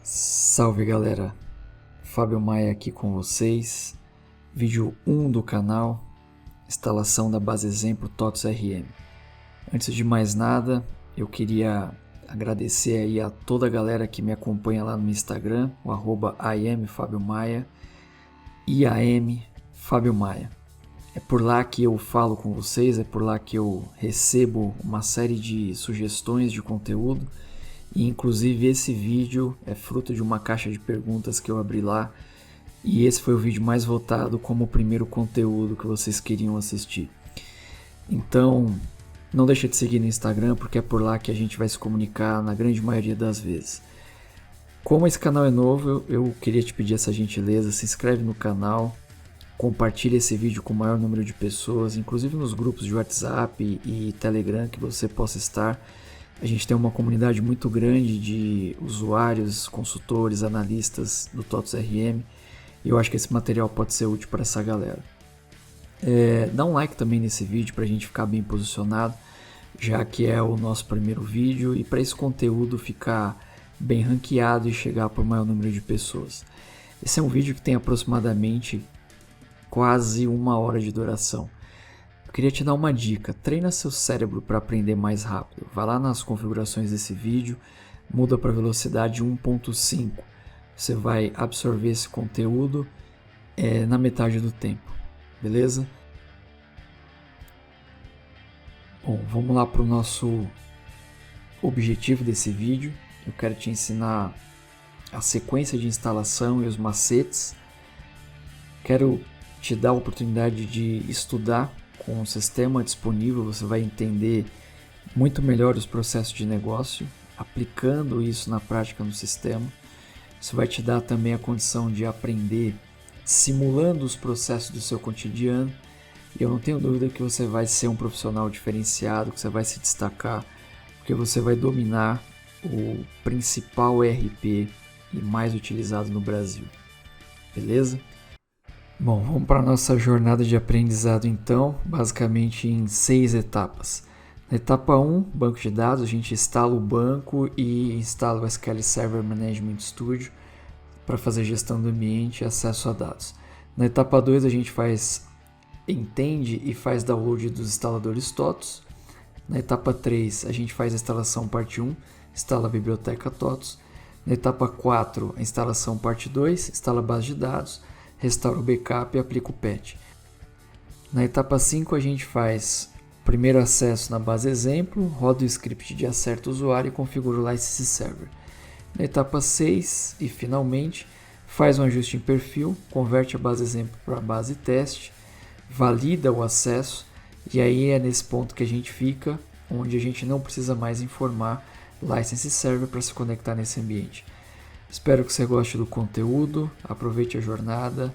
Salve galera, Fábio Maia aqui com vocês, vídeo 1 do canal, instalação da base exemplo TOTS RM. Antes de mais nada, eu queria agradecer aí a toda a galera que me acompanha lá no Instagram, o @IamFabioMaia, IAMFabioMaia. É por lá que eu falo com vocês, é por lá que eu recebo uma série de sugestões de conteúdo. E inclusive esse vídeo é fruto de uma caixa de perguntas que eu abri lá. E esse foi o vídeo mais votado como o primeiro conteúdo que vocês queriam assistir. Então, não deixa de seguir no Instagram, porque é por lá que a gente vai se comunicar na grande maioria das vezes. Como esse canal é novo, eu queria te pedir essa gentileza, se inscreve no canal, compartilhe esse vídeo com o maior número de pessoas, inclusive nos grupos de WhatsApp e Telegram que você possa estar. A gente tem uma comunidade muito grande de usuários, consultores, analistas do TOTS RM e eu acho que esse material pode ser útil para essa galera. Dá um like também nesse vídeo para a gente ficar bem posicionado, já que é o nosso primeiro vídeo e para esse conteúdo ficar bem ranqueado e chegar para o maior número de pessoas. Esse é um vídeo que tem aproximadamente quase 1 hora de duração. Queria te dar uma dica, treina seu cérebro para aprender mais rápido. Vai lá nas configurações desse vídeo, muda para velocidade 1.5. Você vai absorver esse conteúdo na metade do tempo, beleza? Bom, vamos lá para o nosso objetivo desse vídeo. Eu quero te ensinar a sequência de instalação e os macetes. Quero te dar a oportunidade de estudar com o sistema disponível. Você vai entender muito melhor os processos de negócio, aplicando isso na prática no sistema. Isso vai te dar também a condição de aprender simulando os processos do seu cotidiano. E eu não tenho dúvida que você vai ser um profissional diferenciado, que você vai se destacar, porque você vai dominar o principal ERP e mais utilizado no Brasil. Beleza? Bom, vamos para a nossa jornada de aprendizado então, basicamente em 6 etapas. Na etapa 1, banco de dados, a gente instala o banco e instala o SQL Server Management Studio para fazer gestão do ambiente e acesso a dados. Na etapa 2, a gente entende e faz download dos instaladores TOTS. Na etapa 3, a gente faz a instalação parte 1, instala a biblioteca TOTS. Na etapa 4, a instalação parte 2, instala a base de dados, restaura o backup e aplica o patch. Na etapa 5 a gente faz o primeiro acesso na base exemplo, roda o script de acerto usuário e configura o license server. Na etapa 6 e finalmente faz um ajuste em perfil, converte a base exemplo para a base teste, valida o acesso e aí é nesse ponto que a gente fica, onde a gente não precisa mais informar license server para se conectar nesse ambiente. Espero que você goste do conteúdo, aproveite a jornada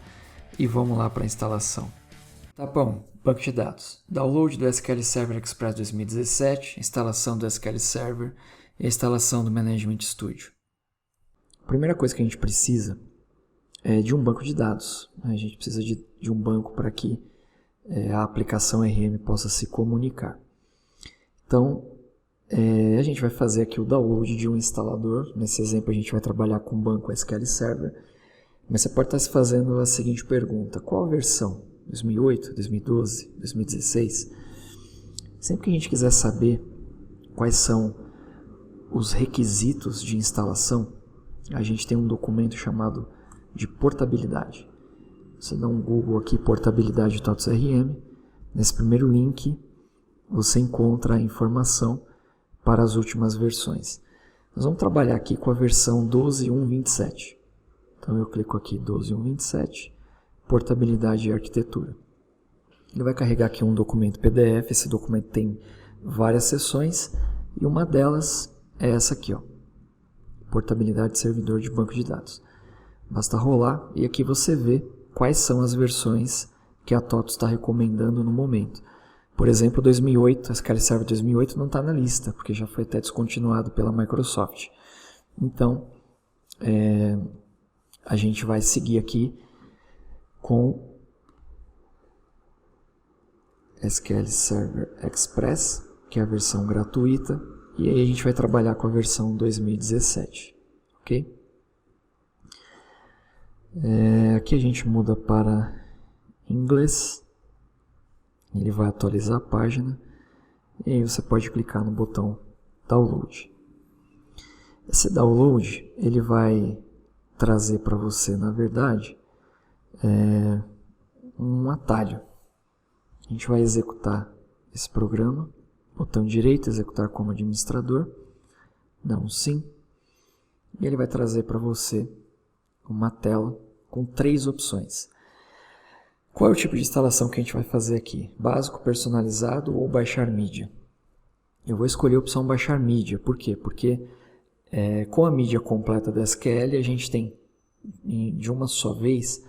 e vamos lá para a instalação. Etapa 1, banco de dados. Download do SQL Server Express 2017, instalação do SQL Server e instalação do Management Studio. A primeira coisa que a gente precisa é de um banco de dados. A gente precisa de um banco para que a aplicação RM possa se comunicar. Então, a gente vai fazer aqui o download de um instalador. Nesse exemplo a gente vai trabalhar com o banco SQL Server. Mas você pode estar se fazendo a seguinte pergunta: qual a versão? 2008, 2012, 2016? Sempre que a gente quiser saber quais são os requisitos de instalação, a gente tem um documento chamado de portabilidade. Você dá um Google aqui, portabilidade TOTS RM. Nesse primeiro link você encontra a informação para as últimas versões. Nós vamos trabalhar aqui com a versão 12.1.27. Então eu clico aqui 12.1.27, portabilidade e arquitetura. Ele vai carregar aqui um documento PDF. Esse documento tem várias seções e uma delas é essa aqui, ó, portabilidade de servidor de banco de dados. Basta rolar e aqui você vê quais são as versões que a TOTS está recomendando no momento. Por exemplo, 2008, SQL Server 2008 não está na lista, porque já foi até descontinuado pela Microsoft. Então, a gente vai seguir aqui com SQL Server Express, que é a versão gratuita, e aí a gente vai trabalhar com a versão 2017, ok? Aqui a gente muda para inglês, ele vai atualizar a página e aí você pode clicar no botão download. Esse download ele vai trazer para você, na verdade, um atalho. A gente vai executar esse programa, botão direito, executar como administrador, dá um sim, e ele vai trazer para você uma tela com 3 opções. Qual é o tipo de instalação que a gente vai fazer aqui? Básico, personalizado ou baixar mídia? Eu vou escolher a opção baixar mídia. Por quê? Porque com a mídia completa da SQL a gente tem de uma só vez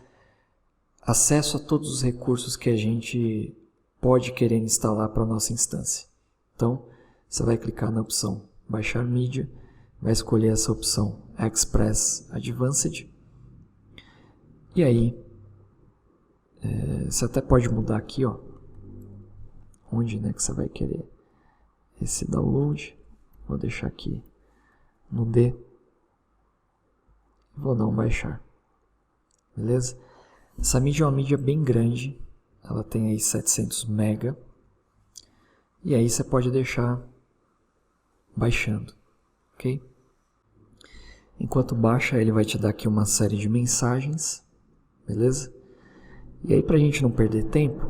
acesso a todos os recursos que a gente pode querer instalar para a nossa instância. Então, você vai clicar na opção baixar mídia, vai escolher essa opção Express Advanced, e aí você até pode mudar aqui, ó, onde que você vai querer esse download. Vou deixar aqui no D, vou dar um baixar, beleza? Essa mídia é uma mídia bem grande, ela tem aí 700 MB, e aí você pode deixar baixando, ok? Enquanto baixa, ele vai te dar aqui uma série de mensagens, beleza? E aí, para a gente não perder tempo,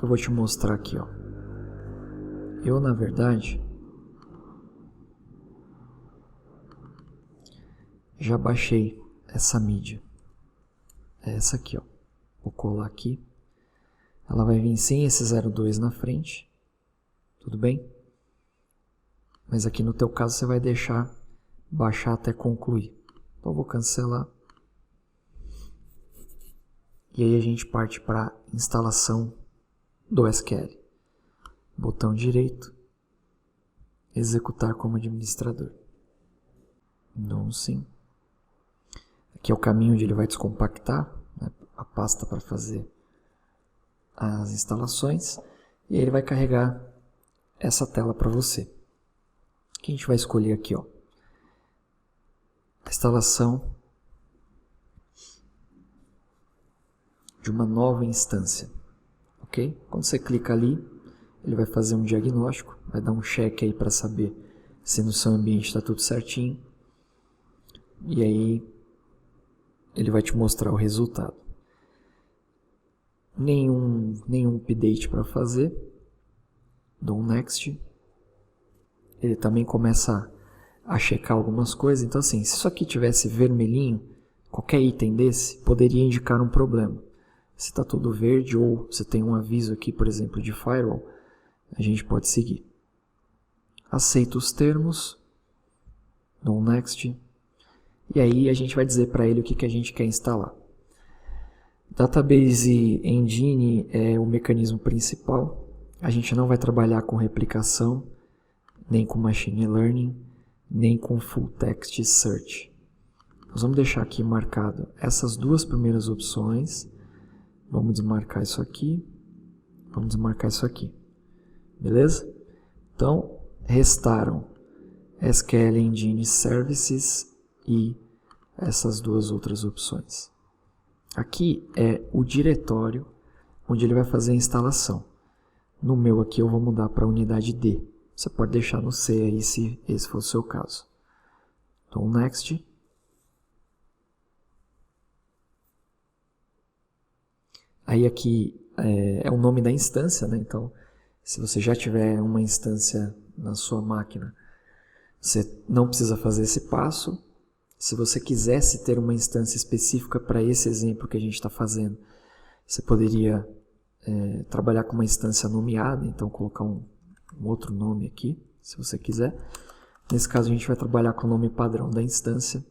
eu vou te mostrar aqui, ó. Eu, na verdade, já baixei essa mídia. É essa aqui, ó. Vou colar aqui. Ela vai vir sem esse 02 na frente. Tudo bem? Mas aqui no teu caso você vai deixar baixar até concluir. Então eu vou cancelar. E aí a gente parte para a instalação do SQL. Botão direito, executar como administrador. Dou um sim. Aqui é o caminho onde ele vai descompactar, né, a pasta para fazer as instalações. E aí ele vai carregar essa tela para você. O que a gente vai escolher aqui, ó? A instalação de uma nova instância, ok? Quando você clica ali, ele vai fazer um diagnóstico, vai dar um check aí para saber se no seu ambiente está tudo certinho, e aí ele vai te mostrar o resultado. Nenhum update para fazer, dou um next, ele também começa a checar algumas coisas. Então assim, se isso aqui tivesse vermelhinho, qualquer item desse poderia indicar um problema. Se está tudo verde ou se tem um aviso aqui, por exemplo, de firewall, a gente pode seguir. Aceito os termos, dou um next, e aí a gente vai dizer para ele o que a gente quer instalar. Database Engine é o mecanismo principal. A gente não vai trabalhar com replicação, nem com Machine Learning, nem com Full Text Search. Nós vamos deixar aqui marcado essas duas primeiras opções. Vamos desmarcar isso aqui. Vamos desmarcar isso aqui. Beleza? Então, restaram SQL Engine Services e essas duas outras opções. Aqui é o diretório onde ele vai fazer a instalação. No meu aqui eu vou mudar para a unidade D. Você pode deixar no C aí se esse for o seu caso. Então, Next. Aí aqui é o nome da instância, né? Então, se você já tiver uma instância na sua máquina, você não precisa fazer esse passo. Se você quisesse ter uma instância específica para esse exemplo que a gente está fazendo, você poderia trabalhar com uma instância nomeada, então colocar um outro nome aqui, se você quiser. Nesse caso a gente vai trabalhar com o nome padrão da instância.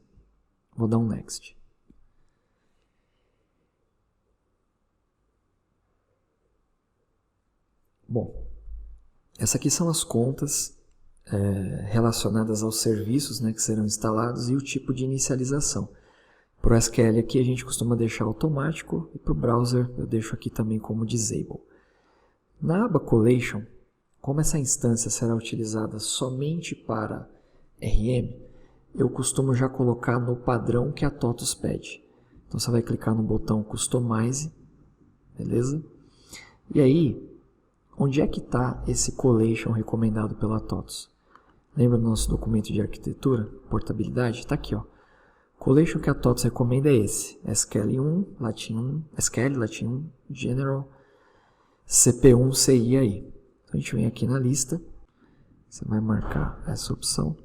Vou dar um Next. Bom, essas aqui são as contas relacionadas aos serviços, né, que serão instalados e o tipo de inicialização. Para o SQL aqui a gente costuma deixar automático e para o browser eu deixo aqui também como disable. Na aba Collation, como essa instância será utilizada somente para RM, eu costumo já colocar no padrão que a TOTUS pede. Então você vai clicar no botão Customize, beleza? E aí, onde é que está esse Collation recomendado pela TOTOS? Lembra do nosso documento de arquitetura, portabilidade? Está aqui, ó. Collation que a TOTOS recomenda é esse, SQL1, Latin 1, SQL, Latin 1, General, CP1, CI aí. Então a gente vem aqui na lista, você vai marcar essa opção,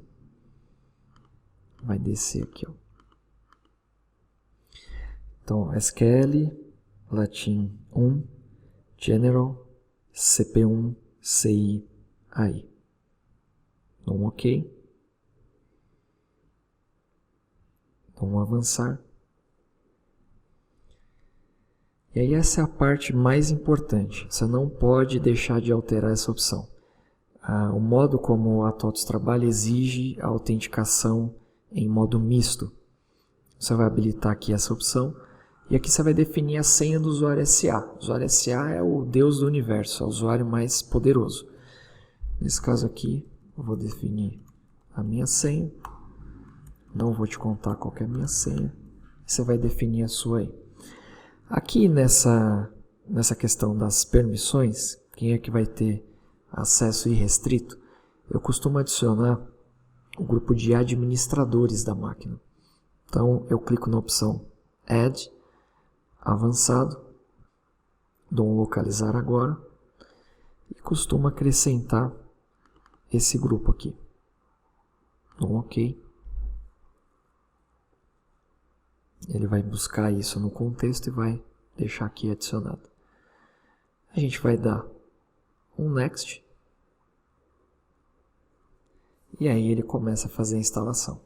vai descer aqui, ó. Então, SQL, Latin 1, General, CP1, CI aí. Então, OK. Vamos avançar. E aí essa é a parte mais importante. Você não pode deixar de alterar essa opção. O modo como a TOTOS trabalha exige a autenticação em modo misto. Você vai habilitar aqui essa opção. E aqui você vai definir a senha do usuário SA. O usuário SA é o Deus do universo, é o usuário mais poderoso. Nesse caso aqui, eu vou definir a minha senha. Não vou te contar qual que é a minha senha. Você vai definir a sua aí. Aqui nessa questão das permissões, quem é que vai ter acesso irrestrito? Eu costumo adicionar o grupo de administradores da máquina. Então eu clico na opção Add, Avançado, dou um Localizar agora e costumo acrescentar esse grupo aqui. Dou um OK. Ele vai buscar isso no contexto e vai deixar aqui adicionado. A gente vai dar um Next. E aí ele começa a fazer a instalação.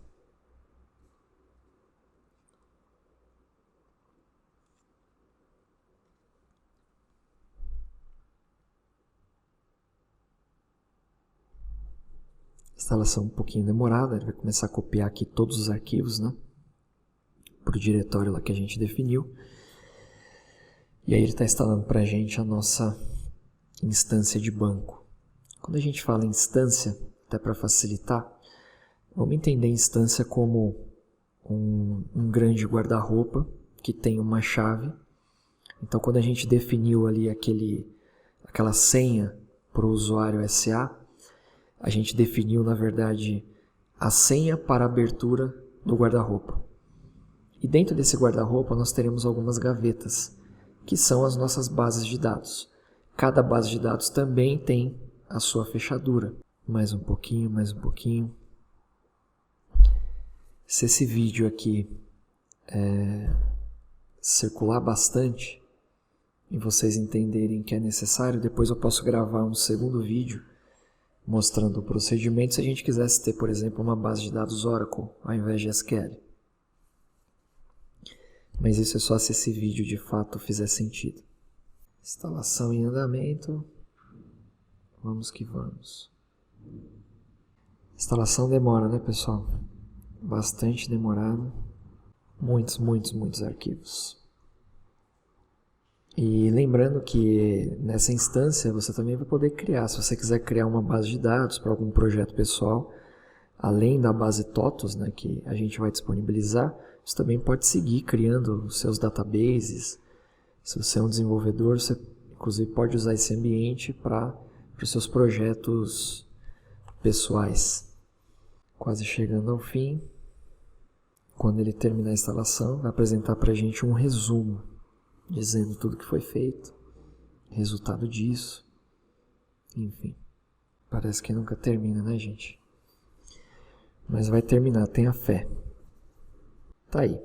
Instalação um pouquinho demorada, ele vai começar a copiar aqui todos os arquivos, né? Para o diretório lá que a gente definiu. E aí ele está instalando para a gente a nossa instância de banco. Quando a gente fala instância, até para facilitar, vamos entender instância como um grande guarda-roupa que tem uma chave. Então quando a gente definiu ali aquela senha para o usuário SA, a gente definiu na verdade a senha para a abertura do guarda-roupa. E dentro desse guarda-roupa nós teremos algumas gavetas, que são as nossas bases de dados. Cada base de dados também tem a sua fechadura. Mais um pouquinho, mais um pouquinho. Se esse vídeo aqui circular bastante e vocês entenderem que é necessário, depois eu posso gravar um segundo vídeo mostrando o procedimento se a gente quisesse ter, por exemplo, uma base de dados Oracle ao invés de SQL. Mas isso é só se esse vídeo de fato fizer sentido. Instalação em andamento. Vamos que vamos. Instalação demora, né, pessoal? Bastante demorado. Muitos arquivos. E lembrando que nessa instância você também vai poder criar. Se você quiser criar uma base de dados para algum projeto pessoal, além da base TOTOS, né, que a gente vai disponibilizar, você também pode seguir criando os seus databases. Se você é um desenvolvedor, você inclusive pode usar esse ambiente para os seus projetos pessoais. Quase chegando ao fim. Quando ele terminar a instalação, vai apresentar para a gente um resumo, dizendo tudo que foi feito, resultado disso, enfim. Parece que nunca termina, né, gente? Mas vai terminar, tenha fé. Tá aí.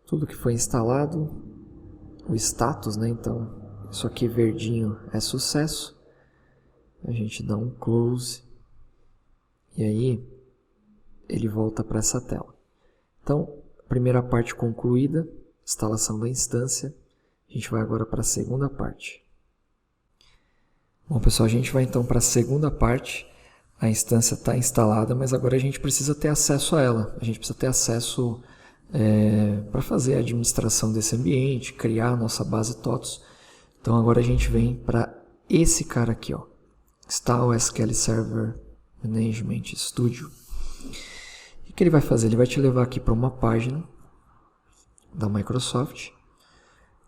Tudo que foi instalado, o status, né? Então, isso aqui verdinho é sucesso. A gente dá um close e aí ele volta para essa tela. Então, primeira parte concluída, instalação da instância. A gente vai agora para a segunda parte. Bom, pessoal, a gente vai então para a segunda parte. A instância está instalada, mas agora a gente precisa ter acesso a ela. A gente precisa ter acesso para fazer a administração desse ambiente, criar a nossa base TOTOS. Então agora a gente vem para esse cara aqui, ó. Install SQL Server Management Studio. O que ele vai fazer? Ele vai te levar aqui para uma página da Microsoft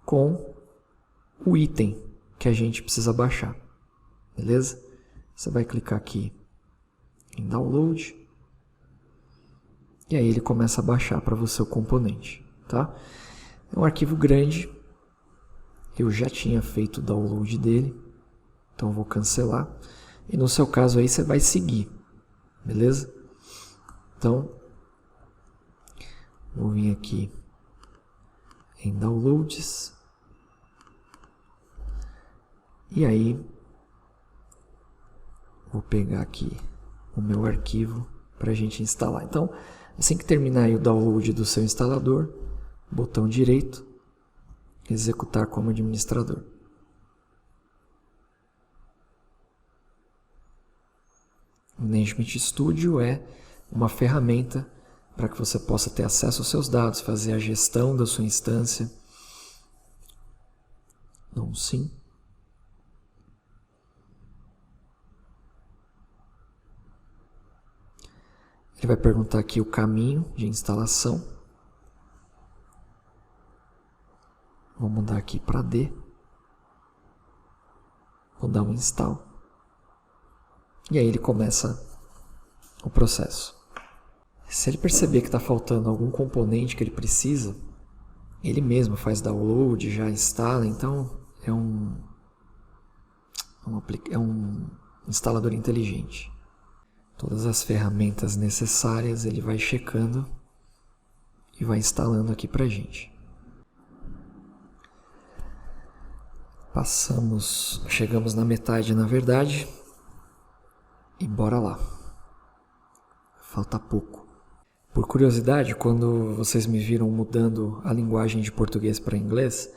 com o item que a gente precisa baixar, beleza? Você vai clicar aqui em Download e aí ele começa a baixar para você o componente, tá? É um arquivo grande, eu já tinha feito o download dele, então eu vou cancelar. E no seu caso aí você vai seguir, beleza? Então, vou vir aqui em Downloads. E aí, vou pegar aqui o meu arquivo para a gente instalar. Então, assim que terminar aí o download do seu instalador, botão direito, executar como administrador. O Management Studio é uma ferramenta para que você possa ter acesso aos seus dados, fazer a gestão da sua instância. Não, sim. Ele vai perguntar aqui o caminho de instalação. Vou mudar aqui para D. Vou dar um install. E aí ele começa o processo. Se ele perceber que está faltando algum componente que ele precisa, ele mesmo faz download, já instala. Então é um instalador inteligente. Todas as ferramentas necessárias ele vai checando e vai instalando aqui para a gente. Chegamos na metade na verdade e bora lá. Falta pouco. Por curiosidade, quando vocês me viram mudando a linguagem de português para inglês,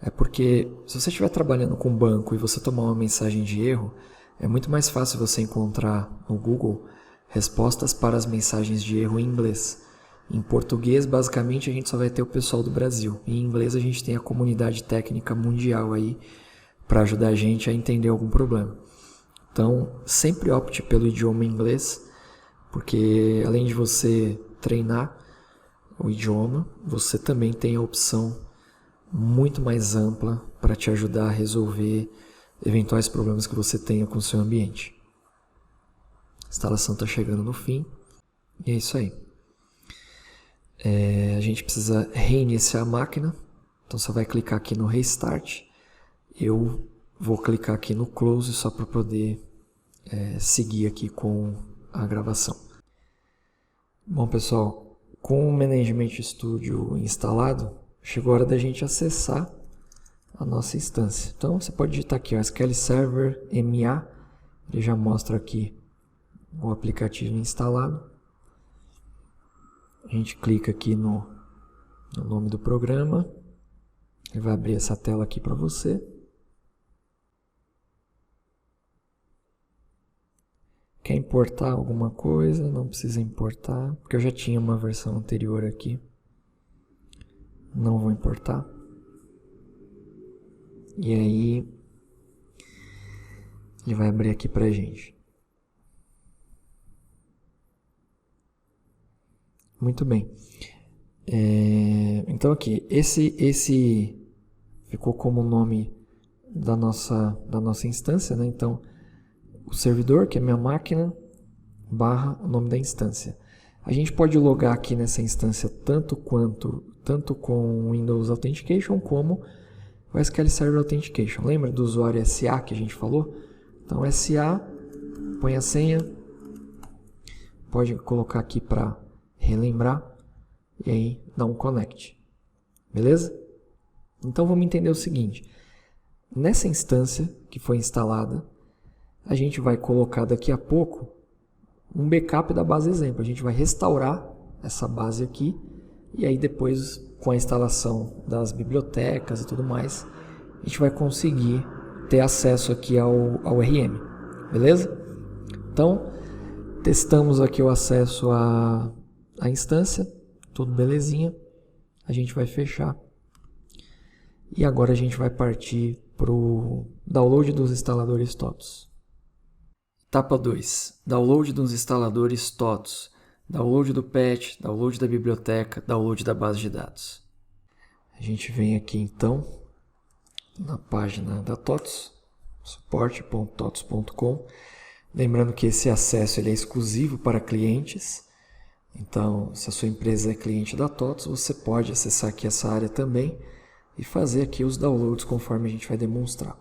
é porque se você estiver trabalhando com banco e você tomar uma mensagem de erro, é muito mais fácil você encontrar no Google respostas para as mensagens de erro em inglês. Em português, basicamente, a gente só vai ter o pessoal do Brasil. Em inglês, a gente tem a comunidade técnica mundial aí para ajudar a gente a entender algum problema. Então, sempre opte pelo idioma inglês, porque além de você treinar o idioma, você também tem a opção muito mais ampla para te ajudar a resolver eventuais problemas que você tenha com o seu ambiente. A instalação está chegando no fim e é isso aí. A gente precisa reiniciar a máquina, então você vai clicar aqui no Restart. Eu vou clicar aqui no Close só para poder seguir aqui com a gravação. Bom pessoal, com o Management Studio instalado, chegou a hora da gente acessar a nossa instância. Então você pode digitar aqui, SQL Server MA, ele já mostra aqui o aplicativo instalado. A gente clica aqui no nome do programa, ele vai abrir essa tela aqui para você. Quer importar alguma coisa? Não precisa importar, porque eu já tinha uma versão anterior aqui. Não vou importar. E aí, ele vai abrir aqui pra gente. Muito bem. Então aqui, esse ficou como o nome da nossa instância, né? Então, o servidor, que é minha máquina, barra o nome da instância. A gente pode logar aqui nessa instância tanto com o Windows Authentication como o SQL Server Authentication. Lembra do usuário SA que a gente falou? Então SA, põe a senha, pode colocar aqui para relembrar e aí dá um connect. Beleza? Então vamos entender o seguinte. Nessa instância que foi instalada, a gente vai colocar daqui a pouco um backup da base exemplo. A gente vai restaurar essa base aqui e aí depois, com a instalação das bibliotecas e tudo mais, a gente vai conseguir ter acesso aqui ao RM. Beleza? Então, testamos aqui o acesso à instância, tudo belezinha. A gente vai fechar. E agora a gente vai partir para o download dos instaladores TOTOS. Etapa 2. Download dos instaladores TOTOS. Download do patch, download da biblioteca, download da base de dados. A gente vem aqui então na página da TOTOS, suporte.totos.com. Lembrando que esse acesso ele é exclusivo para clientes. Então, se a sua empresa é cliente da TOTOS, você pode acessar aqui essa área também e fazer aqui os downloads conforme a gente vai demonstrar.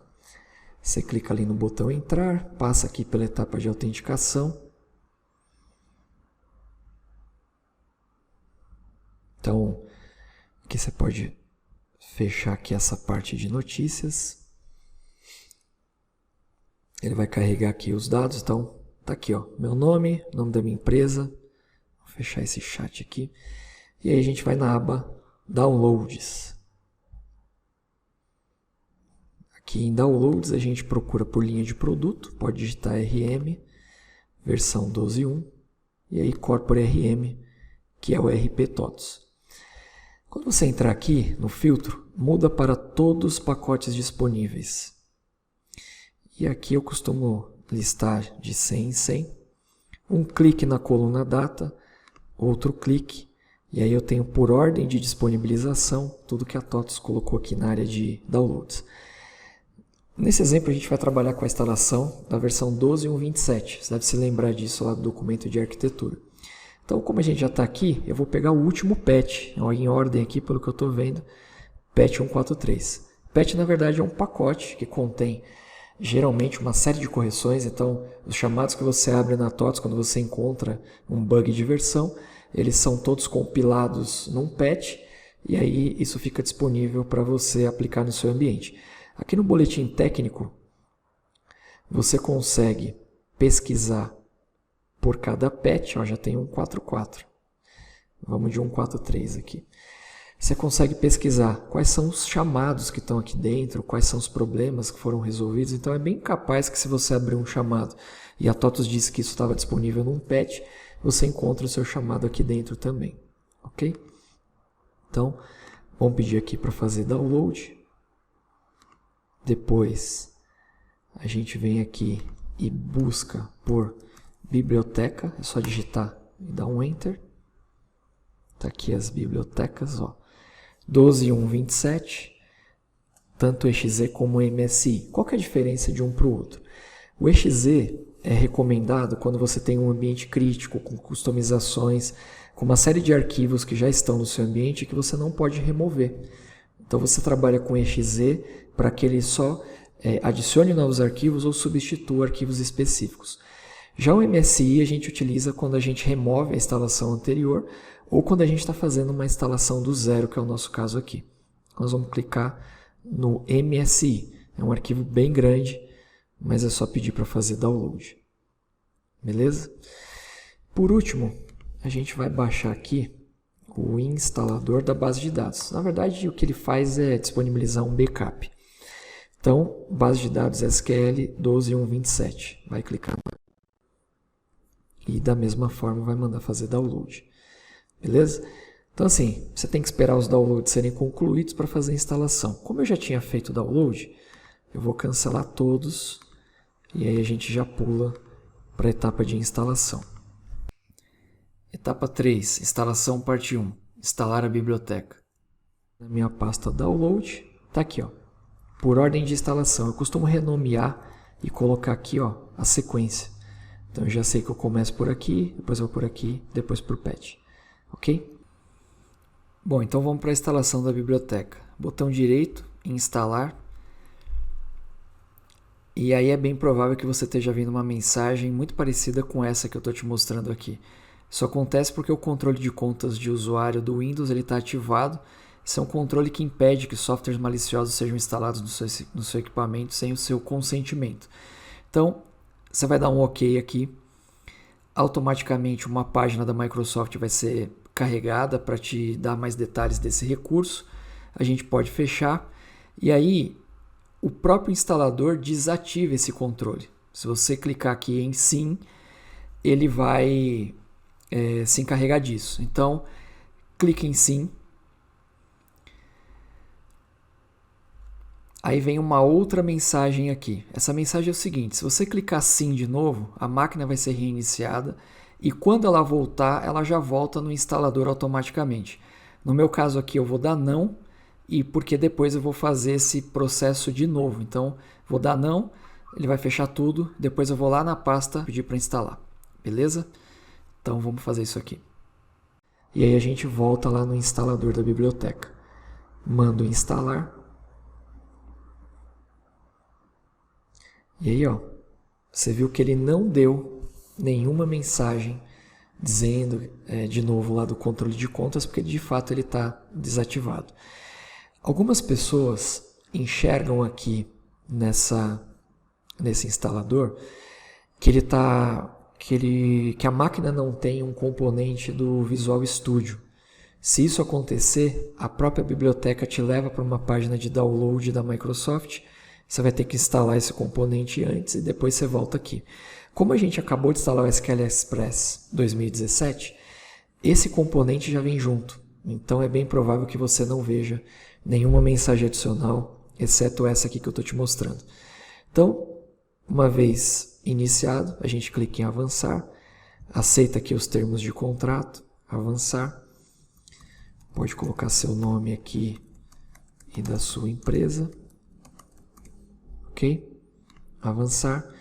Você clica ali no botão entrar, passa aqui pela etapa de autenticação. Então, aqui você pode fechar aqui essa parte de notícias. Ele vai carregar aqui os dados, então tá aqui, ó, meu nome, nome da minha empresa. Vou fechar esse chat aqui. E aí a gente vai na aba Downloads. Aqui em Downloads a gente procura por linha de produto, pode digitar RM, versão 12.1, e aí Corpore RM, que é o RP TOTOS. Quando você entrar aqui no filtro, muda para todos os pacotes disponíveis. E aqui eu costumo listar de 100 em 100. Um clique na coluna data, outro clique, e aí eu tenho por ordem de disponibilização tudo que a TOTOS colocou aqui na área de downloads. Nesse exemplo a gente vai trabalhar com a instalação da versão 12.1.27. Você deve se lembrar disso lá do documento de arquitetura. Então, como a gente já está aqui, eu vou pegar o último patch, em ordem aqui, pelo que eu estou vendo, patch 143. Patch, na verdade, é um pacote que contém, geralmente, uma série de correções. Então, os chamados que você abre na TOTOS, quando você encontra um bug de versão, eles são todos compilados num patch, e aí isso fica disponível para você aplicar no seu ambiente. Aqui no boletim técnico, você consegue pesquisar por cada patch, ó, já tem 144. Vamos de 143 aqui. Você consegue pesquisar quais são os chamados que estão aqui dentro, quais são os problemas que foram resolvidos. Então é bem capaz que se você abrir um chamado e a TOTOS disse que isso estava disponível num patch, você encontra o seu chamado aqui dentro também. Ok? Então, vamos pedir aqui para fazer download. Depois, a gente vem aqui e busca por biblioteca, é só digitar e dar um Enter. Está aqui as bibliotecas, ó. 12.1.27, tanto EXE como MSI. Qual que é a diferença de um para o outro? O EXE é recomendado quando você tem um ambiente crítico, com customizações, com uma série de arquivos que já estão no seu ambiente e que você não pode remover. Então você trabalha com EXE para que ele só adicione novos arquivos ou substitua arquivos específicos. Já o MSI a gente utiliza quando a gente remove a instalação anterior ou quando a gente está fazendo uma instalação do zero, que é o nosso caso aqui. Nós vamos clicar no MSI. É um arquivo bem grande, mas é só pedir para fazer download. Beleza? Por último, a gente vai baixar aqui o instalador da base de dados. Na verdade, o que ele faz é disponibilizar um backup. Então, base de dados SQL 12.1.27. Vai clicar e da mesma forma vai mandar fazer download. Beleza? Então assim, você tem que esperar os downloads serem concluídos para fazer a instalação. Como eu já tinha feito o download, eu vou cancelar todos e aí a gente já pula para a etapa de instalação. Etapa 3, instalação parte 1, instalar a biblioteca. Na minha pasta download, está aqui, ó, por ordem de instalação. Eu costumo renomear e colocar aqui, ó, a sequência. Então eu já sei que eu começo por aqui, depois vou por aqui, depois por patch. Ok? Bom, então vamos para a instalação da biblioteca. Botão direito, instalar. E aí é bem provável que você esteja vendo uma mensagem muito parecida com essa que eu estou te mostrando aqui. Isso acontece porque o controle de contas de usuário do Windows está ativado. Esse é um controle que impede que softwares maliciosos sejam instalados no seu equipamento sem o seu consentimento. Então, você vai dar um OK aqui. Automaticamente uma página da Microsoft vai ser carregada para te dar mais detalhes desse recurso. A gente pode fechar. E aí, o próprio instalador desativa esse controle. Se você clicar aqui em Sim, ele vai se encarregar disso. Então, clique em Sim. Aí vem uma outra mensagem aqui. Essa mensagem é o seguinte: se você clicar Sim de novo, a máquina vai ser reiniciada e quando ela voltar, ela já volta no instalador automaticamente. No meu caso aqui, eu vou dar Não e porque depois eu vou fazer esse processo de novo. Então, vou dar não, ele vai fechar tudo, depois eu vou lá na pasta pedir para instalar, beleza? Então, vamos fazer isso aqui. E aí a gente volta lá no instalador da biblioteca. Mando instalar. E aí, ó, você viu que ele não deu nenhuma mensagem dizendo de novo lá do controle de contas, porque de fato ele está desativado. Algumas pessoas enxergam aqui nesse instalador que a máquina não tem um componente do Visual Studio. Se isso acontecer, a própria biblioteca te leva para uma página de download da Microsoft. Você vai ter que instalar esse componente antes e depois você volta aqui. Como a gente acabou de instalar o SQL Express 2017, esse componente já vem junto. Então é bem provável que você não veja nenhuma mensagem adicional, exceto essa aqui que eu estou te mostrando. Então, uma vez iniciado, a gente clica em avançar, aceita aqui os termos de contrato, avançar, pode colocar seu nome aqui e da sua empresa, ok? Avançar,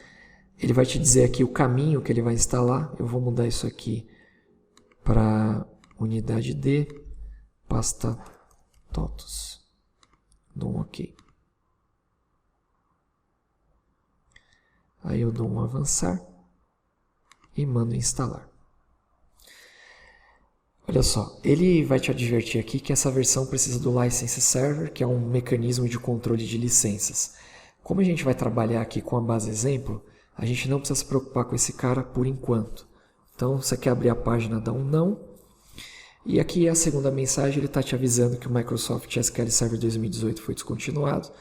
ele vai te dizer aqui o caminho que ele vai instalar, eu vou mudar isso aqui para unidade D, pasta TOTOS, dou um ok. Aí eu dou um avançar e mando instalar. Olha só, ele vai te advertir aqui que essa versão precisa do License Server, que é um mecanismo de controle de licenças. Como a gente vai trabalhar aqui com a base exemplo, a gente não precisa se preocupar com esse cara por enquanto. Então, você quer abrir a página, dá um não. E aqui a segunda mensagem, ele está te avisando que o Microsoft SQL Server 2018 foi descontinuado.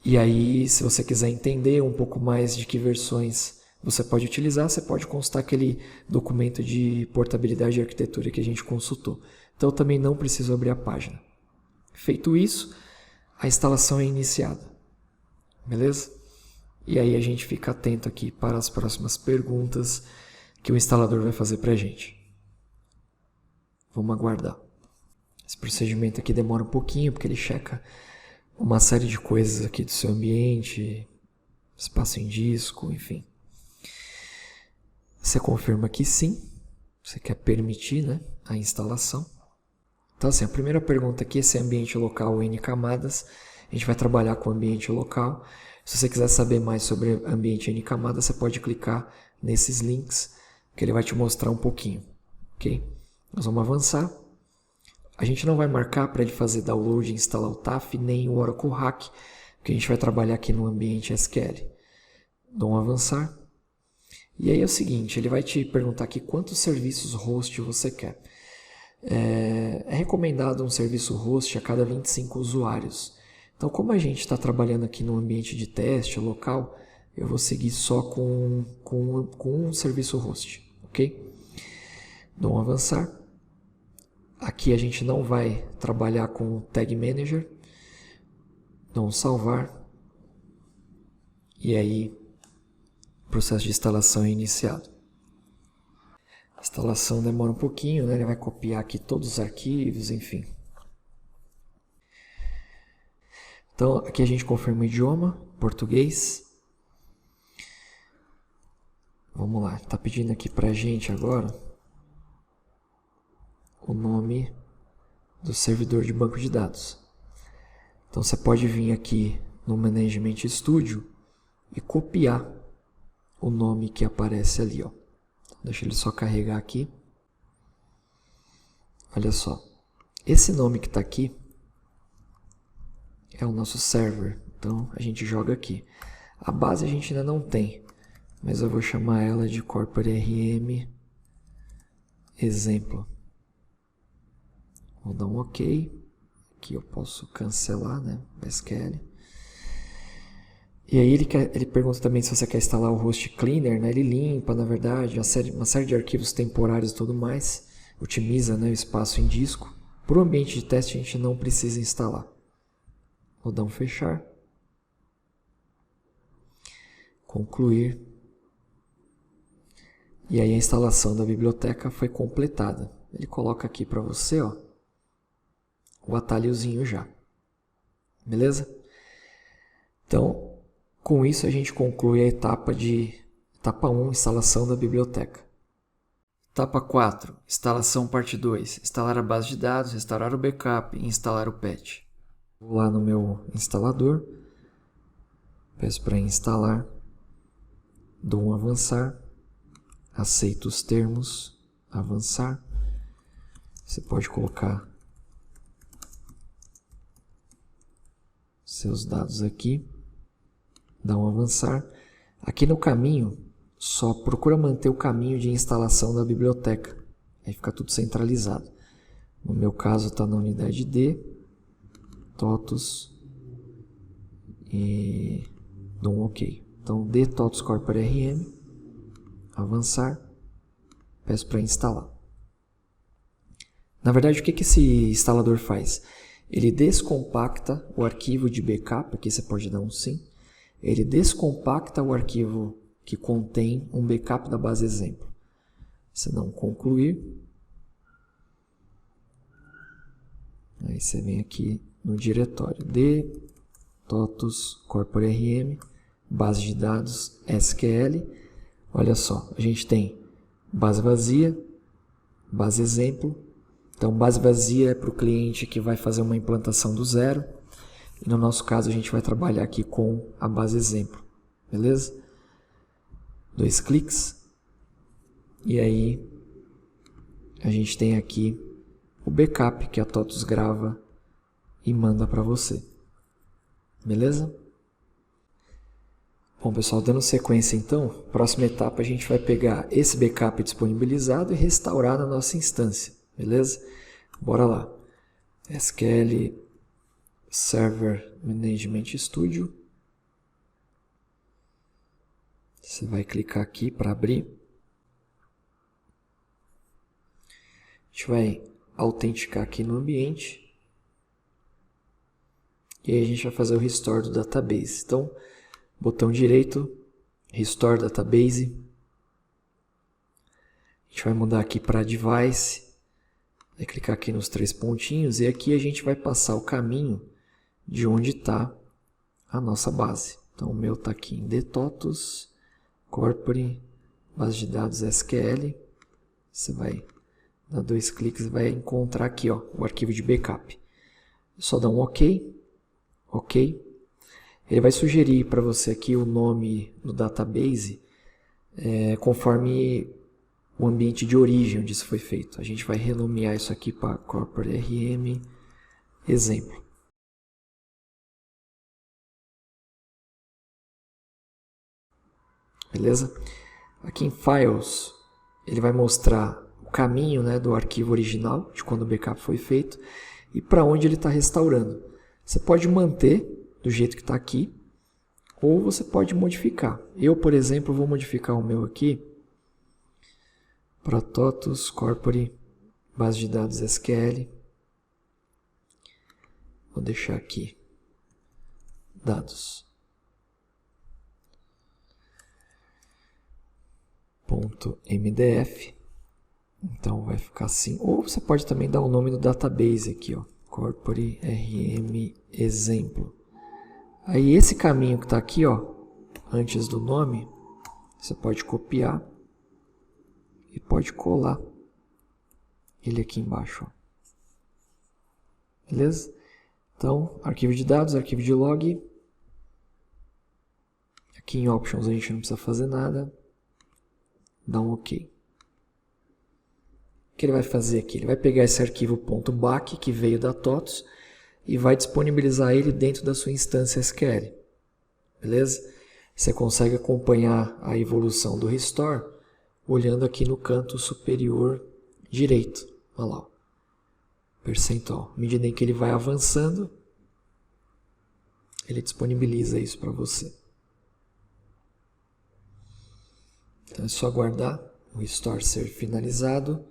E aí, se você quiser entender um pouco mais de que versões você pode utilizar, você pode consultar aquele documento de portabilidade e arquitetura que a gente consultou. Então, eu também não preciso abrir a página. Feito isso, a instalação é iniciada. Beleza? E aí a gente fica atento aqui para as próximas perguntas que o instalador vai fazer para a gente. Vamos aguardar. Esse procedimento aqui demora um pouquinho, porque ele checa uma série de coisas aqui do seu ambiente, espaço em disco, enfim. Você confirma que sim, você quer permitir, né, a instalação. Então assim, a primeira pergunta aqui é se é ambiente local ou N camadas. A gente vai trabalhar com ambiente local. Se você quiser saber mais sobre ambiente N camadas, você pode clicar nesses links, que ele vai te mostrar um pouquinho. Ok? Nós vamos avançar. A gente não vai marcar para ele fazer download e instalar o TAF, nem o Oracle Hack, porque a gente vai trabalhar aqui no ambiente SQL. Dou um avançar. E aí é o seguinte, ele vai te perguntar aqui quantos serviços host você quer. É recomendado um serviço host a cada 25 usuários. Então, como a gente está trabalhando aqui no ambiente de teste local, eu vou seguir só com um serviço host, ok? Dou um avançar. Aqui a gente não vai trabalhar com o Tag Manager. Dou um salvar. E aí, o processo de instalação é iniciado. A instalação demora um pouquinho, né? Ele vai copiar aqui todos os arquivos, enfim. Então, aqui a gente confirma o idioma, português. Vamos lá, está pedindo aqui para a gente agora o nome do servidor de banco de dados. Então, você pode vir aqui no Management Studio e copiar o nome que aparece ali, ó. Deixa ele só carregar aqui. Olha só, esse nome que está aqui é o nosso server, então a gente joga aqui. A base a gente ainda não tem, mas eu vou chamar ela de Corporate RM exemplo. Vou dar um OK. Aqui eu posso cancelar, né, o SQL. E aí ele pergunta também se você quer instalar o Host Cleaner, né? Ele limpa, na verdade, uma série de arquivos temporários e tudo mais. Otimiza, né, o espaço em disco. Para o ambiente de teste a gente não precisa instalar. Vou dar um fechar. Concluir. E aí a instalação da biblioteca foi completada. Ele coloca aqui para você, ó, o atalhozinho já. Beleza? Então, com isso a gente conclui a etapa 1, instalação da biblioteca. Etapa 4, instalação parte 2, instalar a base de dados, restaurar o backup e instalar o patch. Vou lá no meu instalador, peço para instalar, dou um avançar, aceito os termos, avançar. Você pode colocar seus dados aqui, dá um avançar. Aqui no caminho, só procura manter o caminho de instalação da biblioteca, aí fica tudo centralizado. No meu caso está na unidade D, TOTUS e dou um OK. Então D TOTUS Corpora RM, avançar, peço para instalar. Na verdade, o que esse instalador faz? Ele descompacta o arquivo de backup, aqui você pode dar um sim. Ele descompacta o arquivo que contém um backup da base exemplo. Você dá um concluir. Aí você vem aqui no diretório D, TOTUS Corpora RM, base de dados SQL. Olha só, a gente tem base vazia, base exemplo. Então, base vazia é para o cliente que vai fazer uma implantação do zero. E no nosso caso, a gente vai trabalhar aqui com a base exemplo. Beleza? 2 cliques. E aí, a gente tem aqui o backup que a TOTUS grava e manda para você. Beleza? Bom, pessoal, dando sequência então, próxima etapa a gente vai pegar esse backup disponibilizado e restaurar na nossa instância. Beleza? Bora lá. SQL Server Management Studio. Você vai clicar aqui para abrir. A gente vai autenticar aqui no ambiente. E aí a gente vai fazer o restore do database. Então, botão direito, Restore Database. A gente vai mudar aqui para Device. Vai clicar aqui nos 3 pontinhos e aqui a gente vai passar o caminho de onde está a nossa base. Então o meu está aqui em DTOTUS, Corpore, base de dados SQL. Você vai dar 2 cliques e vai encontrar aqui ó, o arquivo de backup. Só dá um OK. OK. Ele vai sugerir para você aqui o nome do database conforme o ambiente de origem onde isso foi feito. A gente vai renomear isso aqui para Corpora RM exemplo. Beleza? Aqui em Files, ele vai mostrar o caminho do arquivo original, de quando o backup foi feito, e para onde ele está restaurando. Você pode manter do jeito que está aqui, ou você pode modificar. Eu, por exemplo, vou modificar o meu aqui para TOTUS Corpore, base de dados SQL. Vou deixar aqui dados. .mdf. Então vai ficar assim. Ou você pode também dar o nome do database aqui, ó, Corpore RM exemplo. Aí esse caminho que está aqui, ó, antes do nome, você pode copiar e pode colar ele aqui embaixo, ó. Beleza? Então, arquivo de dados, arquivo de log. Aqui em Options a gente não precisa fazer nada. Dá um OK. O que ele vai fazer aqui? Ele vai pegar esse arquivo .back que veio da TOTUS e vai disponibilizar ele dentro da sua instância SQL. Beleza? Você consegue acompanhar a evolução do restore olhando aqui no canto superior direito. Olha lá. Percentual. À medida em que ele vai avançando, ele disponibiliza isso para você. Então é só aguardar o restore ser finalizado.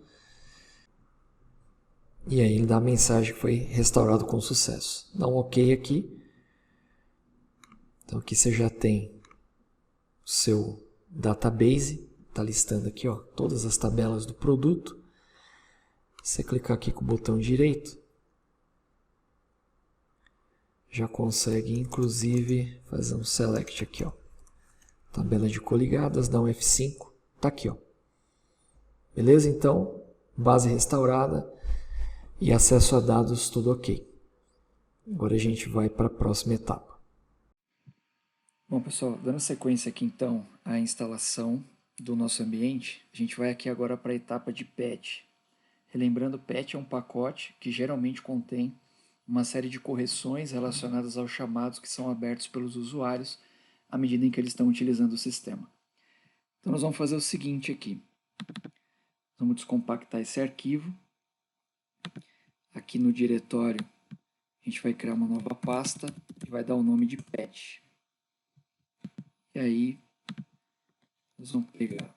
E aí ele dá a mensagem que foi restaurado com sucesso. Dá um OK aqui. Então aqui você já tem o seu database. Está listando aqui ó, todas as tabelas do produto. Você clicar aqui com o botão direito. já consegue inclusive fazer um select aqui, ó. Tabela de coligadas, dá um F5, tá aqui, ó. Beleza? Então, base restaurada e acesso a dados tudo ok. Agora a gente vai para a próxima etapa. Bom, pessoal, dando sequência aqui então à instalação do nosso ambiente, a gente vai aqui agora para a etapa de patch. Relembrando, patch é um pacote que geralmente contém uma série de correções relacionadas aos chamados que são abertos pelos usuários à medida em que eles estão utilizando o sistema. Então nós vamos fazer o seguinte aqui. Vamos descompactar esse arquivo. Aqui no diretório a gente vai criar uma nova pasta e vai dar o nome de patch. E aí nós vamos pegar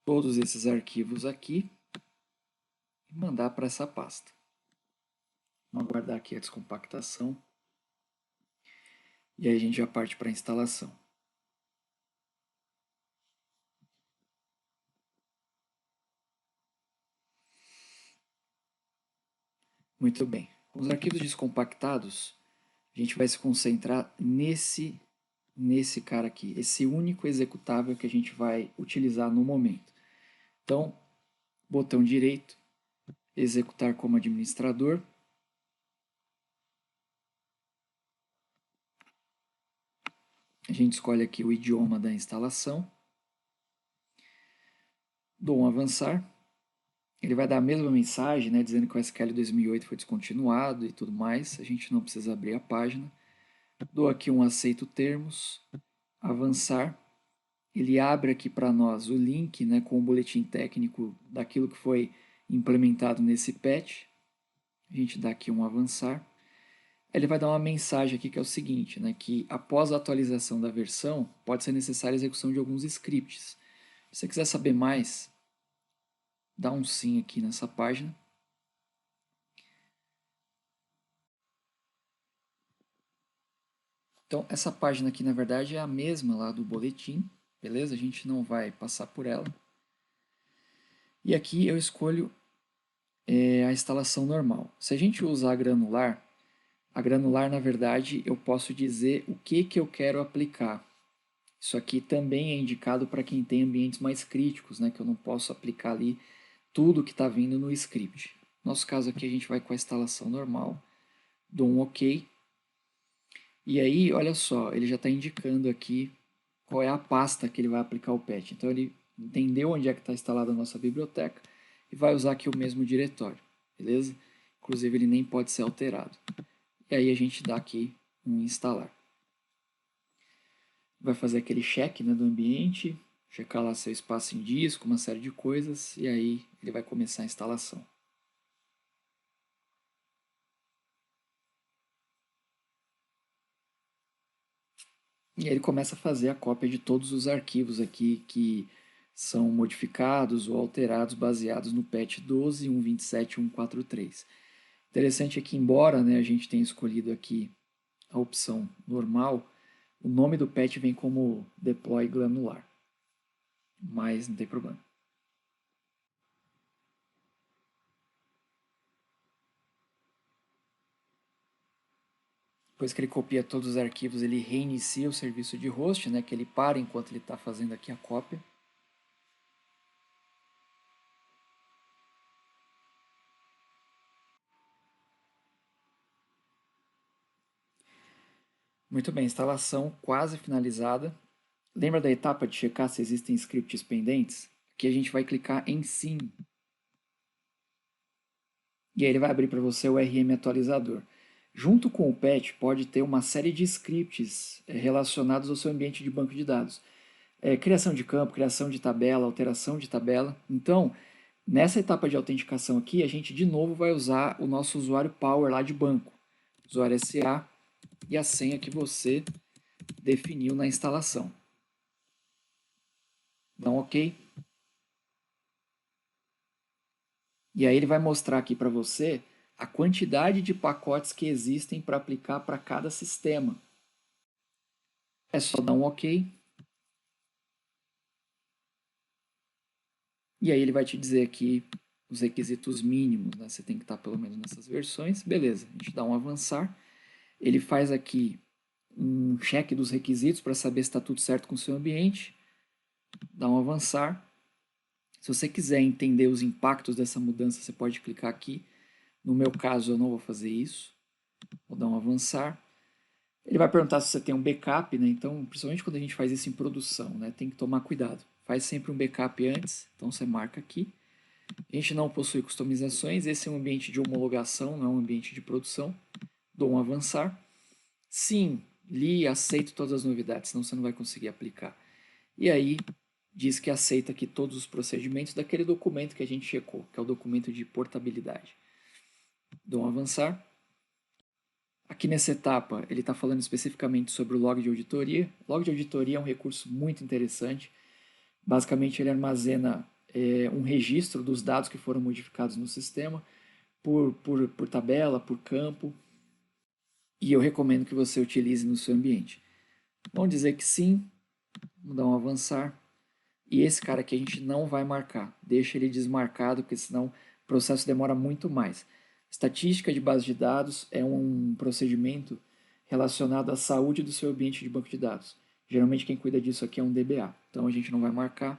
todos esses arquivos aqui e mandar para essa pasta. Vamos aguardar aqui a descompactação. E aí a gente já parte para a instalação. Muito bem. Com os arquivos descompactados, a gente vai se concentrar nesse cara aqui, esse único executável que a gente vai utilizar no momento. Então, botão direito, executar como administrador. A gente escolhe aqui o idioma da instalação. Dou um avançar. Ele vai dar a mesma mensagem, né, dizendo que o SQL 2008 foi descontinuado e tudo mais. A gente não precisa abrir a página. Dou aqui um aceito termos, avançar. Ele abre aqui para nós o link, né, com o boletim técnico daquilo que foi implementado nesse patch. A gente dá aqui um avançar. Ele vai dar uma mensagem aqui que é o seguinte, né, que após a atualização da versão, pode ser necessária a execução de alguns scripts. Se você quiser saber mais, dá um sim aqui nessa página. Então, essa página aqui, na verdade, é a mesma lá do boletim, beleza? A gente não vai passar por ela. E aqui eu escolho a instalação normal. Se a gente usar a granular, na verdade, eu posso dizer o que eu quero aplicar. Isso aqui também é indicado para quem tem ambientes mais críticos, né, que eu não posso aplicar ali tudo que está vindo no script. No nosso caso aqui, a gente vai com a instalação normal, dou um OK. E aí, olha só, ele já está indicando aqui qual é a pasta que ele vai aplicar o patch. Então, ele entendeu onde é que está instalada a nossa biblioteca e vai usar aqui o mesmo diretório, beleza? Inclusive, ele nem pode ser alterado. E aí, a gente dá aqui um instalar. Vai fazer aquele check, né, do ambiente, checar lá seu espaço em disco, uma série de coisas, e aí ele vai começar a instalação. E aí ele começa a fazer a cópia de todos os arquivos aqui que são modificados ou alterados baseados no patch 12.1.27.143. Interessante é que, embora, né, a gente tenha escolhido aqui a opção normal, o nome do patch vem como deploy granular, mas não tem problema. Depois que ele copia todos os arquivos, ele reinicia o serviço de host, né, que ele para enquanto ele está fazendo aqui a cópia. Muito bem, instalação quase finalizada. Lembra da etapa de checar se existem scripts pendentes? Aqui a gente vai clicar em sim. E aí ele vai abrir para você o RM atualizador. Junto com o patch pode ter uma série de scripts relacionados ao seu ambiente de banco de dados. Criação de campo, criação de tabela, alteração de tabela. Então, nessa etapa de autenticação aqui, a gente de novo vai usar o nosso usuário Power lá de banco. Usuário SA e a senha que você definiu na instalação. Dá um OK. E aí ele vai mostrar aqui para você a quantidade de pacotes que existem para aplicar para cada sistema. É só dar um OK. E aí ele vai te dizer aqui os requisitos mínimos, né? Você tem que estar pelo menos nessas versões. Beleza, a gente dá um avançar. Ele faz aqui um check dos requisitos para saber se está tudo certo com o seu ambiente. Dá um avançar. Se você quiser entender os impactos dessa mudança, você pode clicar aqui. No meu caso, eu não vou fazer isso. Vou dar um avançar. Ele vai perguntar se você tem um backup, né? Então, principalmente quando a gente faz isso em produção, né? Tem que tomar cuidado. Faz sempre um backup antes, então você marca aqui. A gente não possui customizações, esse é um ambiente de homologação, não é um ambiente de produção. Dou um avançar. Sim, li e aceito todas as novidades, senão você não vai conseguir aplicar. E aí, diz que aceita aqui todos os procedimentos daquele documento que a gente checou, que é o documento de portabilidade. Dou um avançar. Aqui nessa etapa, ele está falando especificamente sobre o log de auditoria. O log de auditoria é um recurso muito interessante. Basicamente, ele armazena um registro dos dados que foram modificados no sistema por tabela, por campo. E eu recomendo que você utilize no seu ambiente. Vamos dizer que sim. Vamos dar um avançar. E esse cara aqui a gente não vai marcar. Deixa ele desmarcado, porque senão o processo demora muito mais. Estatística de base de dados é um procedimento relacionado à saúde do seu ambiente de banco de dados. Geralmente quem cuida disso aqui é um DBA. Então a gente não vai marcar.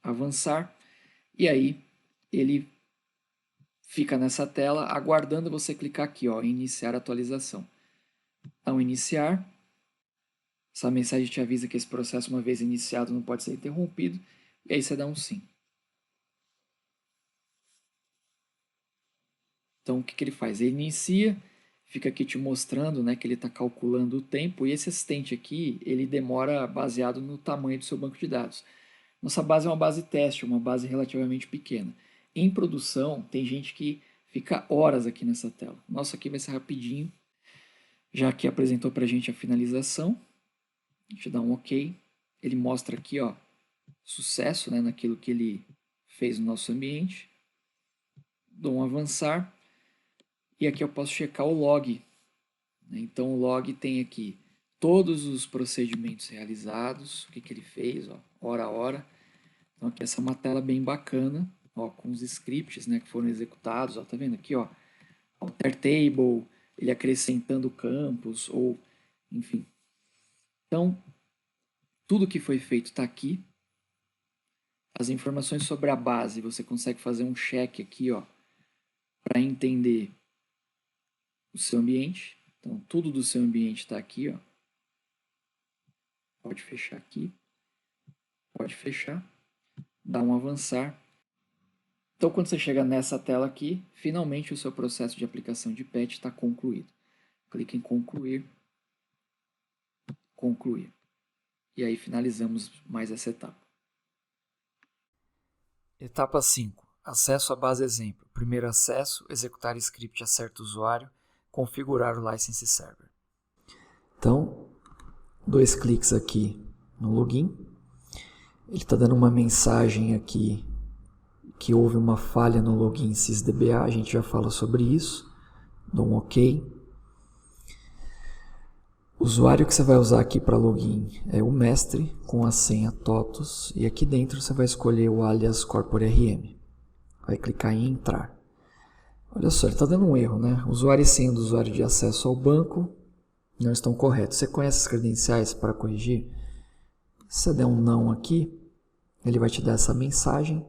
Avançar. E aí ele fica nessa tela aguardando você clicar aqui, ó, em iniciar a atualização. Ao iniciar, essa mensagem te avisa que esse processo, uma vez iniciado, não pode ser interrompido. E aí você dá um sim. Então, o que ele faz? Ele inicia, fica aqui te mostrando, né, que ele está calculando o tempo, e esse assistente aqui, ele demora baseado no tamanho do seu banco de dados. Nossa base é uma base teste, uma base relativamente pequena. Em produção, tem gente que fica horas aqui nessa tela. Nossa, aqui vai ser rapidinho, já que apresentou para a gente a finalização. A gente dá um OK. Ele mostra aqui, ó, sucesso, né, naquilo que ele fez no nosso ambiente. Dou um avançar. E aqui eu posso checar o log. Então o log tem aqui todos os procedimentos realizados, o que ele fez, ó, hora a hora. Então aqui essa é uma tela bem bacana, ó, com os scripts, né, que foram executados, ó, tá vendo aqui, ó, alter table, ele acrescentando campos, ou enfim. Então, tudo que foi feito está aqui. As informações sobre a base, você consegue fazer um check aqui, ó, para entender o seu ambiente. Então, tudo do seu ambiente está aqui, ó. Pode fechar aqui. Pode fechar. Dá um avançar. Então, quando você chega nessa tela aqui, finalmente o seu processo de aplicação de patch está concluído. Clique em concluir. Concluir. E aí finalizamos mais essa etapa. Etapa 5. Acesso à base exemplo. Primeiro acesso, executar script a certo usuário, configurar o license server. Então, 2 cliques aqui no login. Ele está dando uma mensagem aqui que houve uma falha no login sysdba, a gente já fala sobre isso. Dou um OK. O usuário que você vai usar aqui para login é o mestre, com a senha TOTUS, e aqui dentro você vai escolher o alias corpore.rm. Vai clicar em entrar. Olha só, ele está dando um erro, né? Usuário e senha do usuário de acesso ao banco não estão corretos. Você conhece as credenciais para corrigir? Se você der um não aqui, ele vai te dar essa mensagem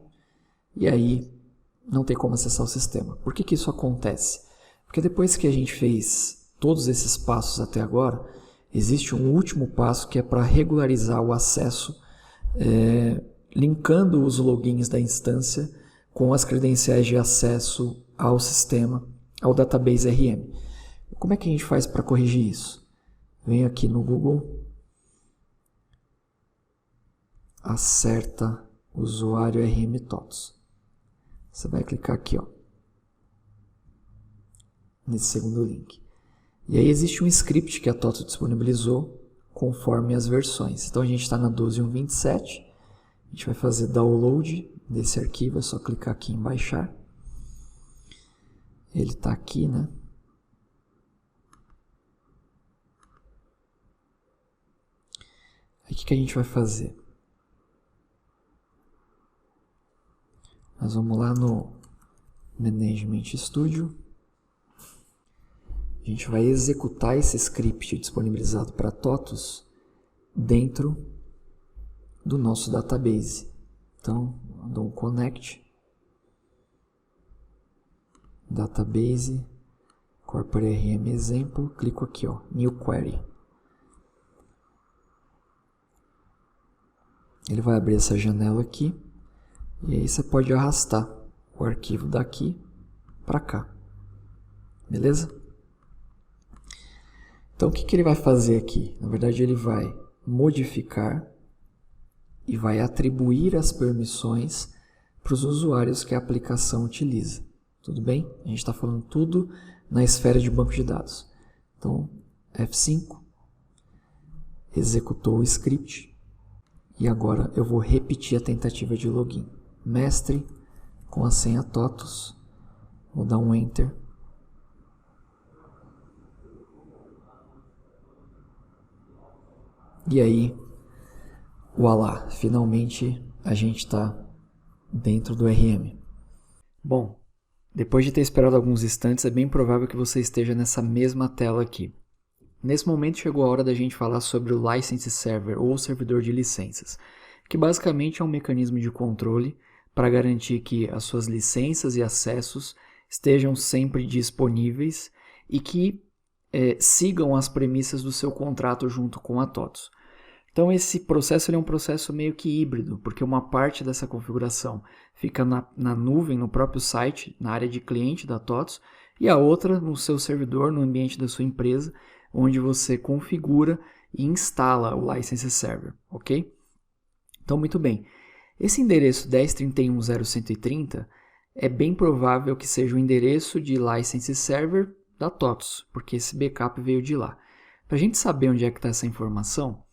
e aí não tem como acessar o sistema. Por que isso acontece? Porque depois que a gente fez todos esses passos até agora, existe um último passo que é para regularizar o acesso, linkando os logins da instância com as credenciais de acesso ao sistema, ao database RM. Como é que a gente faz para corrigir isso? Vem aqui no Google, acerta usuário RM TOTUS. Você vai clicar aqui, ó, nesse segundo link. E aí existe um script que a TOTUS disponibilizou conforme as versões. Então a gente está na 12.1.27. A gente vai fazer download desse arquivo, é só clicar aqui em baixar. Ele está aqui, né? Aí o que a gente vai fazer? Nós vamos lá no Management Studio. a gente vai executar esse script disponibilizado para TOTOS dentro do nosso database. Então, dou um connect, database, corporate RM exemplo, clico aqui, ó, new query. Ele vai abrir essa janela aqui, e aí você pode arrastar o arquivo daqui para cá. Beleza? Então, o que ele vai fazer aqui? Na verdade, ele vai modificar e vai atribuir as permissões para os usuários que a aplicação utiliza. Tudo bem? A gente está falando tudo na esfera de banco de dados. Então, F5, executou o script e agora eu vou repetir a tentativa de login. Mestre com a senha TOTOS, vou dar um Enter. E aí, voilá, finalmente a gente está dentro do RM. Bom, depois de ter esperado alguns instantes, é bem provável que você esteja nessa mesma tela aqui. Nesse momento chegou a hora da gente falar sobre o License Server, ou servidor de licenças, que basicamente é um mecanismo de controle para garantir que as suas licenças e acessos estejam sempre disponíveis e que sigam as premissas do seu contrato junto com a TOTOS. Então esse processo é um processo meio que híbrido, porque uma parte dessa configuração fica na nuvem, no próprio site, na área de cliente da TOTOS, e a outra no seu servidor, no ambiente da sua empresa, onde você configura e instala o License Server, ok? Então, muito bem. Esse endereço 10.31.0.130 é bem provável que seja o endereço de License Server da TOTOS, porque esse backup veio de lá. Para a gente saber onde é que está essa informação,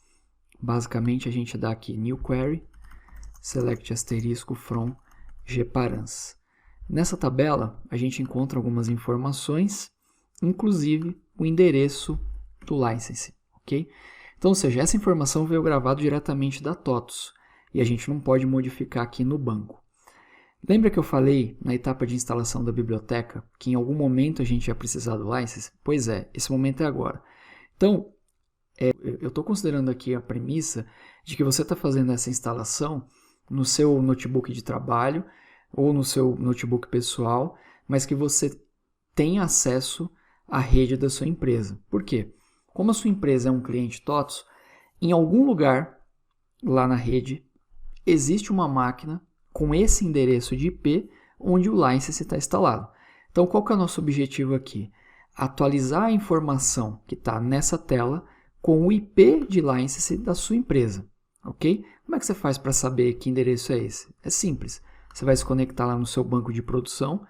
basicamente a gente dá aqui new query, select asterisco from gparans. Nessa tabela a gente encontra algumas informações, inclusive o endereço do license, ok? Então, ou seja, essa informação veio gravada diretamente da TOTOS e a gente não pode modificar aqui no banco. Lembra que eu falei na etapa de instalação da biblioteca que em algum momento a gente ia precisar do license? Pois é, esse momento é agora. Então, eu estou considerando aqui a premissa de que você está fazendo essa instalação no seu notebook de trabalho ou no seu notebook pessoal, mas que você tem acesso à rede da sua empresa. Por quê? Como a sua empresa é um cliente TOTOS, em algum lugar lá na rede existe uma máquina com esse endereço de IP onde o license está instalado. Então, qual que é o nosso objetivo aqui? Atualizar a informação que está nessa tela com o IP de license da sua empresa, ok? Como é que você faz para saber que endereço é esse? É simples. Você vai se conectar lá no seu banco de produção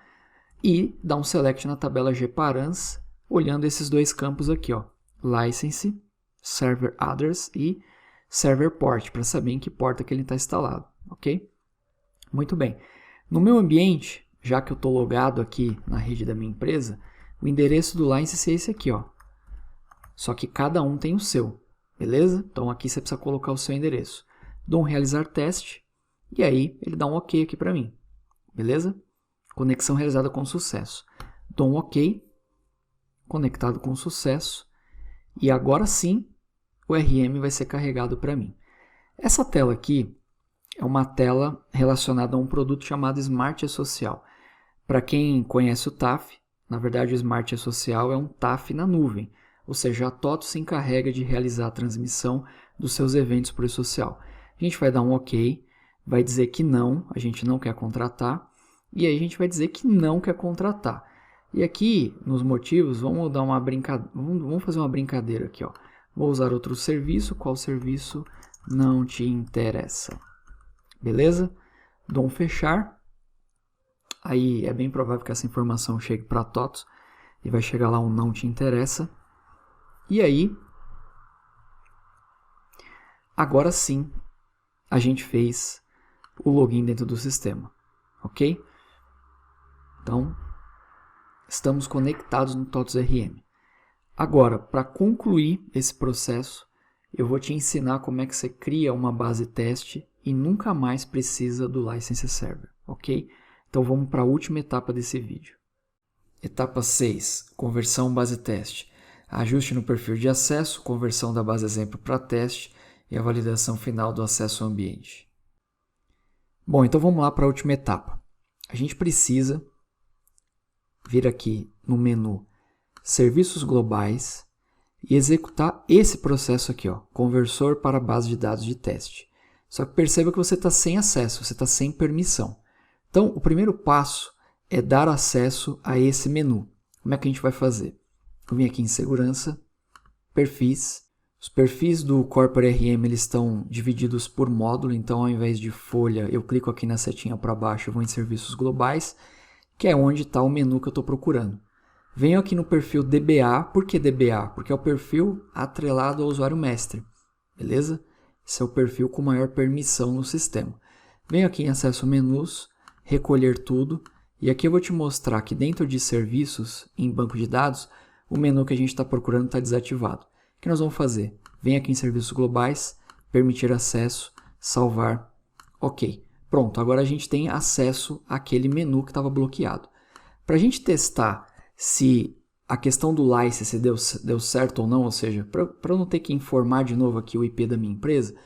e dar um select na tabela gparans, olhando esses dois campos aqui, ó, license, server address e server port, para saber em que porta que ele está instalado, ok? Muito bem. No meu ambiente, já que eu estou logado aqui na rede da minha empresa, o endereço do license é esse aqui, ó. Só que cada um tem o seu, beleza? Então aqui você precisa colocar o seu endereço. Dou um realizar teste e aí ele dá um ok aqui para mim, beleza? Conexão realizada com sucesso. Dou um ok, conectado com sucesso e agora sim o RM vai ser carregado para mim. Essa tela aqui é uma tela relacionada a um produto chamado Smart E-Social. Para quem conhece o TAF, na verdade o Smart E-Social é um TAF na nuvem. Ou seja, a TOTOS se encarrega de realizar a transmissão dos seus eventos por e-social. A gente vai dar um OK, vai dizer que não, a gente não quer contratar, e aí a gente vai dizer que não quer contratar. E aqui, nos motivos, vamos fazer uma brincadeira aqui, ó. Vou usar outro serviço, qual serviço não te interessa. Beleza? Dou um fechar. Aí é bem provável que essa informação chegue para a TOTOS e vai chegar lá um não te interessa. E aí, agora sim, a gente fez o login dentro do sistema, ok? Então, estamos conectados no TOTOS RM. Agora, para concluir esse processo, eu vou te ensinar como é que você cria uma base teste e nunca mais precisa do License Server, ok? Então, vamos para a última etapa desse vídeo. Etapa 6, conversão base teste. Ajuste no perfil de acesso, conversão da base exemplo para teste e a validação final do acesso ao ambiente. Bom, então vamos lá para a última etapa. A gente precisa vir aqui no menu Serviços Globais e executar esse processo aqui, ó, conversor para base de dados de teste. Só que perceba que você está sem acesso, você está sem permissão. Então, o primeiro passo é dar acesso a esse menu. Como é que a gente vai fazer? Eu vim aqui em Segurança, Perfis. Os perfis do Corpora RM eles estão divididos por módulo, então ao invés de folha, eu clico aqui na setinha para baixo e vou em Serviços Globais, que é onde está o menu que eu estou procurando. Venho aqui no perfil DBA. Por que DBA? Porque é o perfil atrelado ao usuário mestre. Beleza? Esse é o perfil com maior permissão no sistema. Venho aqui em Acesso Menus, Recolher Tudo. E aqui eu vou te mostrar que dentro de Serviços, em Banco de Dados, o menu que a gente está procurando está desativado. O que nós vamos fazer? Vem aqui em Serviços Globais, Permitir Acesso, Salvar. Ok. Pronto, agora a gente tem acesso àquele menu que estava bloqueado. Para a gente testar se a questão do license deu certo ou não, ou seja, para eu não ter que informar de novo aqui o IP da minha empresa,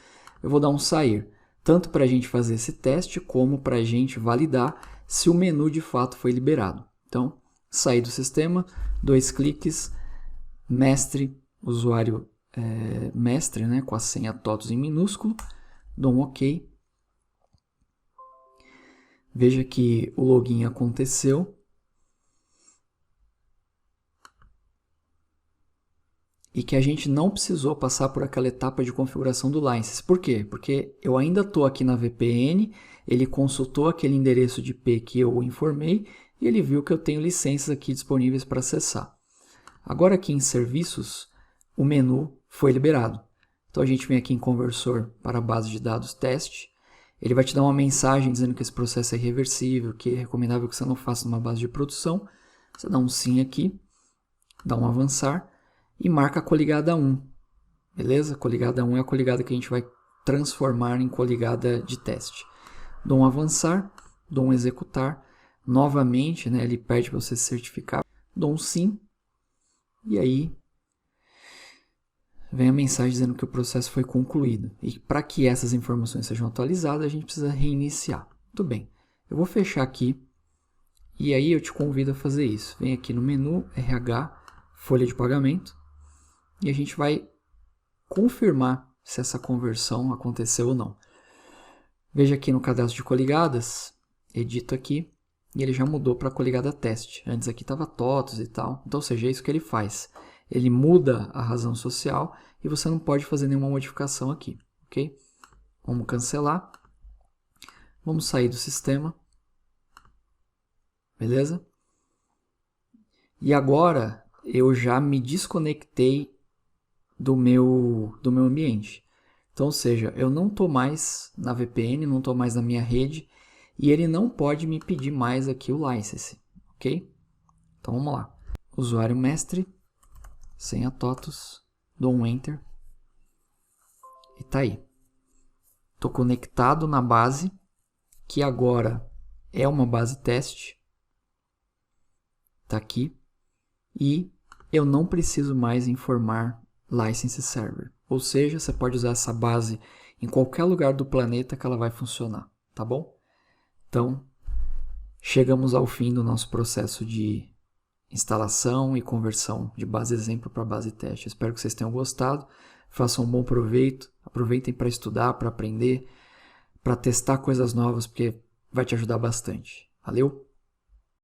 eu vou dar um sair, tanto para a gente fazer esse teste, como para a gente validar se o menu de fato foi liberado. Então, sair do sistema, 2 cliques, mestre, usuário mestre, né, com a senha TOTOS em minúsculo, dou um OK. Veja que o login aconteceu. E que a gente não precisou passar por aquela etapa de configuração do license. Por quê? Porque eu ainda estou aqui na VPN, ele consultou aquele endereço de IP que eu informei e ele viu que eu tenho licenças aqui disponíveis para acessar. Agora aqui em Serviços, o menu foi liberado. Então a gente vem aqui em Conversor para a base de dados teste. Ele vai te dar uma mensagem dizendo que esse processo é irreversível, que é recomendável que você não faça numa base de produção. Você dá um sim aqui, dá um avançar e marca a coligada 1. Beleza? Coligada 1 é a coligada que a gente vai transformar em coligada de teste. Dou um avançar, dou um executar. Novamente, né, ele pede para você se certificar. Dou um sim. E aí vem a mensagem dizendo que o processo foi concluído. E para que essas informações sejam atualizadas, a gente precisa reiniciar. Muito bem. Eu vou fechar aqui. E aí eu te convido a fazer isso. Vem aqui no menu RH, folha de pagamento. E a gente vai confirmar se essa conversão aconteceu ou não. Veja aqui no cadastro de coligadas, edito aqui, e ele já mudou para coligada teste. Antes aqui estava TOTOS e tal. Então, ou seja, é isso que ele faz. Ele muda a razão social e você não pode fazer nenhuma modificação aqui. Ok? Vamos cancelar. Vamos sair do sistema. Beleza? E agora eu já me desconectei do meu ambiente. Então, ou seja, eu não estou mais na VPN, não estou mais na minha rede e ele não pode me pedir mais aqui o license, ok? Então, vamos lá. Usuário mestre, senha TOTOS, dou um Enter e tá aí. Estou conectado na base, que agora é uma base teste. Tá aqui. E eu não preciso mais informar License Server. Ou seja, você pode usar essa base em qualquer lugar do planeta que ela vai funcionar, tá bom? Então, chegamos ao fim do nosso processo de instalação e conversão de base exemplo para base teste. Espero que vocês tenham gostado. Façam um bom proveito. Aproveitem para estudar, para aprender, para testar coisas novas, porque vai te ajudar bastante. Valeu?